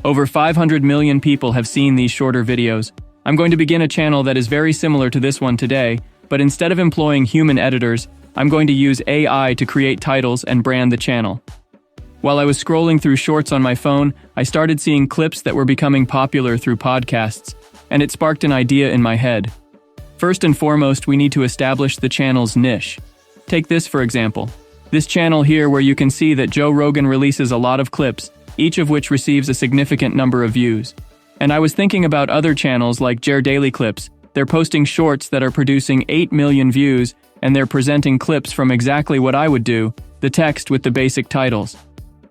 Over 500 million people have seen these shorter videos. I'm going to begin a channel that is very similar to this one today, but instead of employing human editors, I'm going to use AI to create titles and brand the channel. While I was scrolling through shorts on my phone, I started seeing clips that were becoming popular through podcasts, and it sparked an idea in my head. First and foremost, we need to establish the channel's niche. Take this for example. This channel here where you can see that Joe Rogan releases a lot of clips, each of which receives a significant number of views. And I was thinking about other channels like Jer Daily Clips. They're posting shorts that are producing 8 million views, and they're presenting clips from exactly what I would do, the text with the basic titles.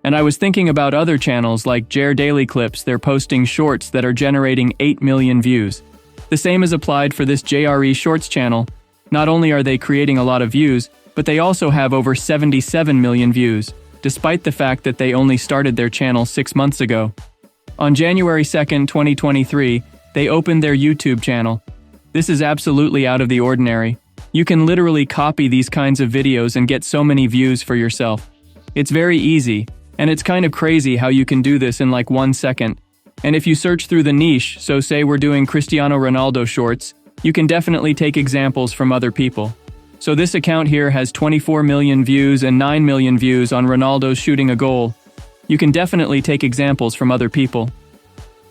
And I was thinking about other channels like Jer Daily Clips. They're posting shorts that are generating 8 million views. The same is applied for this JRE Shorts channel. Not only are they creating a lot of views, but they also have over 77 million views, despite the fact that they only started their channel 6 months ago. On January 2nd, 2023, they opened their YouTube channel. This is absolutely out of the ordinary. You can literally copy these kinds of videos and get so many views for yourself. It's very easy, and it's kind of crazy how you can do this in like 1 second. And if you search through the niche, so say we're doing Cristiano Ronaldo shorts, you can definitely take examples from other people. So this account here has 24 million views and 9 million views on Ronaldo's shooting a goal. You can definitely take examples from other people.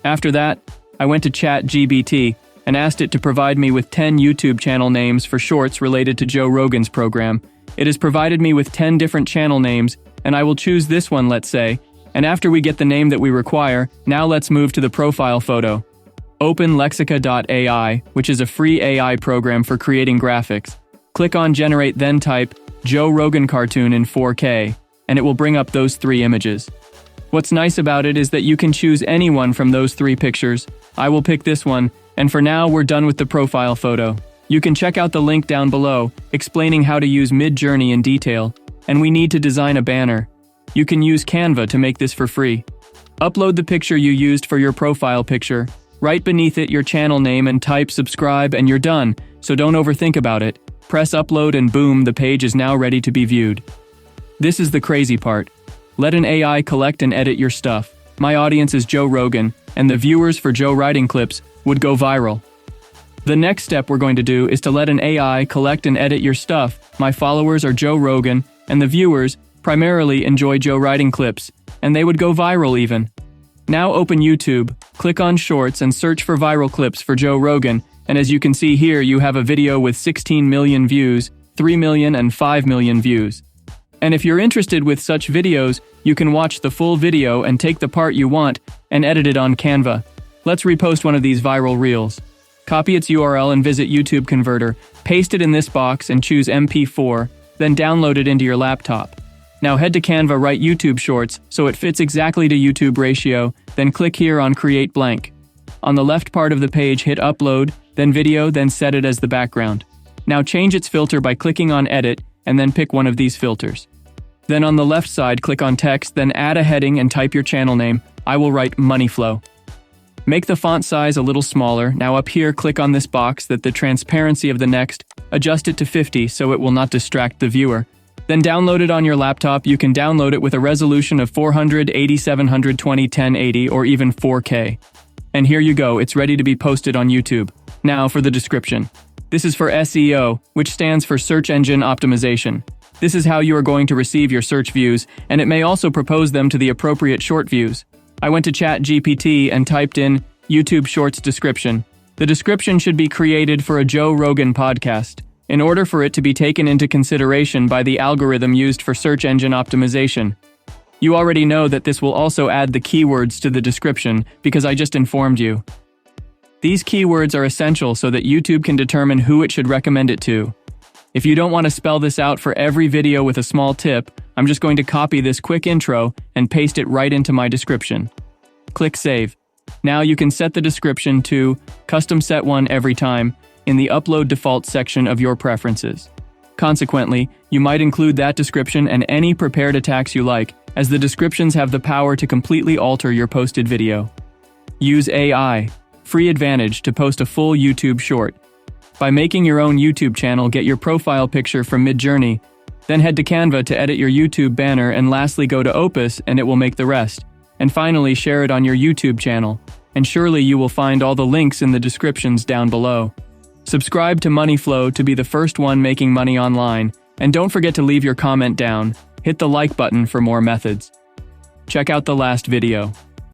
After that, I went to ChatGPT and asked it to provide me with 10 YouTube channel names for shorts related to Joe Rogan's program. It has provided me with 10 different channel names, and I will choose this one, let's say. And after we get the name that we require, now let's move to the profile photo. Open Lexica.ai, which is a free AI program for creating graphics. Click on Generate, then type Joe Rogan cartoon in 4K, and it will bring up those 3 images. What's nice about it is that you can choose any one from those 3 pictures. I will pick this one, and for now we're done with the profile photo. You can check out the link down below, explaining how to use Midjourney in detail, and we need to design a banner. You can use Canva to make this for free. Upload the picture you used for your profile picture, write beneath it your channel name and type subscribe, and you're done, so don't overthink about it. Press upload and boom, the page is now ready to be viewed. This is the crazy part. Let an AI collect and edit your stuff. My audience is Joe Rogan, and the viewers for Joe writing clips would go viral. The next step we're going to do is to let an AI collect and edit your stuff. My followers are Joe Rogan, and the viewers primarily enjoy Joe writing clips, and they would go viral even. Now open YouTube, click on Shorts and search for viral clips for Joe Rogan, and as you can see here, you have a video with 16 million views, 3 million and 5 million views. And if you're interested with such videos, you can watch the full video and take the part you want and edit it on Canva. Let's repost one of these viral reels. Copy its URL and visit YouTube Converter, paste it in this box and choose MP4, then download it into your laptop. Now head to Canva, write YouTube Shorts so it fits exactly to YouTube ratio, then click here on Create Blank. On the left part of the page, hit Upload, then Video, then set it as the background. Now change its filter by clicking on Edit, and then pick one of these filters. Then on the left side, click on Text, then add a heading and type your channel name. I will write Money Flow. Make the font size a little smaller. Now up here, click on this box that the transparency of the next, adjust it to 50 so it will not distract the viewer. Then download it on your laptop. You can download it with a resolution of 400, 8720, 1080, or even 4K. And here you go, it's ready to be posted on YouTube. Now for the description. This is for SEO, which stands for Search Engine Optimization. This is how you are going to receive your search views, and it may also propose them to the appropriate short views. I went to ChatGPT and typed in YouTube Shorts description. The description should be created for a Joe Rogan podcast, in order for it to be taken into consideration by the algorithm used for search engine optimization. You already know that this will also add the keywords to the description because I just informed you. These keywords are essential so that YouTube can determine who it should recommend it to. If you don't want to spell this out for every video with a small tip, I'm just going to copy this quick intro and paste it right into my description. Click Save. Now you can set the description to Custom Set One every time in the Upload Default section of your preferences. Consequently, you might include that description and any prepared attacks you like, as the descriptions have the power to completely alter your posted video. Use AI, free advantage to post a full YouTube short. By making your own YouTube channel, get your profile picture from Midjourney, then head to Canva to edit your YouTube banner, and lastly go to Opus and it will make the rest. And finally, share it on your YouTube channel. And surely you will find all the links in the descriptions down below. Subscribe to MoneyFlow to be the first one making money online, and don't forget to leave your comment down. Hit the like button for more methods. Check out the last video.